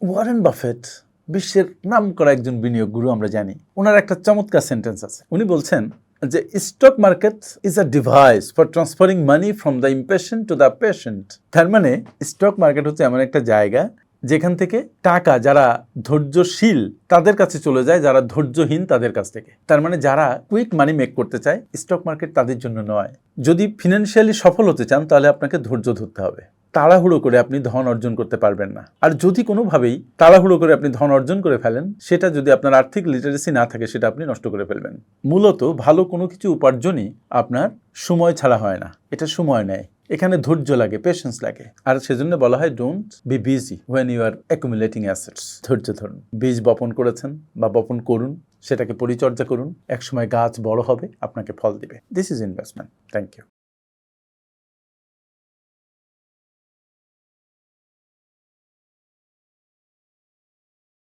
Warren Buffett বিশ্বের নামকরা একজন বিনিয়োগ গুরু, আমরা জানি। ওনার একটা চমৎকার সেন্টেন্স আছে। উনি বলছেন যে stock market is a device for transferring money from the impatient to the patient. তার মানে স্টক মার্কেট হচ্ছে এমন একটা জায়গা যেখান থেকে টাকা যারা ধৈর্যশীল তাদের কাছে চলে যায়, যারা ধৈর্যহীন তাদের কাছ থেকে। তার মানে যারা কুইক মানি মেক করতে চায়, স্টক মার্কেট তাদের জন্য নয়। যদি ফিনান্সিয়ালি সফল হতে চান তাহলে আপনাকে ধৈর্য ধরতে হবে। তাড়াহুড়ো করে আপনি ধন অর্জন করতে পারবেন না। আর যদি কোনোভাবেই তাড়াহুড়ো করে আপনি ধন অর্জন করে ফেলেন, সেটা যদি আপনার আর্থিক লিটারেসি না থাকে, সেটা আপনি নষ্ট করে ফেলবেন। মূলত ভালো কোনো কিছু উপার্জনই আপনার সময় ছাড়া হয় না, এটা সময় নেয়। এখানে ধৈর্য লাগে, পেশেন্স লাগে। আর সেজন্য বলা হয় don't be busy when you are accumulating assets. ধৈর্য ধরুন। বীজ বপন করেছেন বা বপন করুন, সেটাকে পরিচর্যা করুন। একসময় গাছ বড় হবে, আপনাকে ফল দিবে। This is investment. Thank you.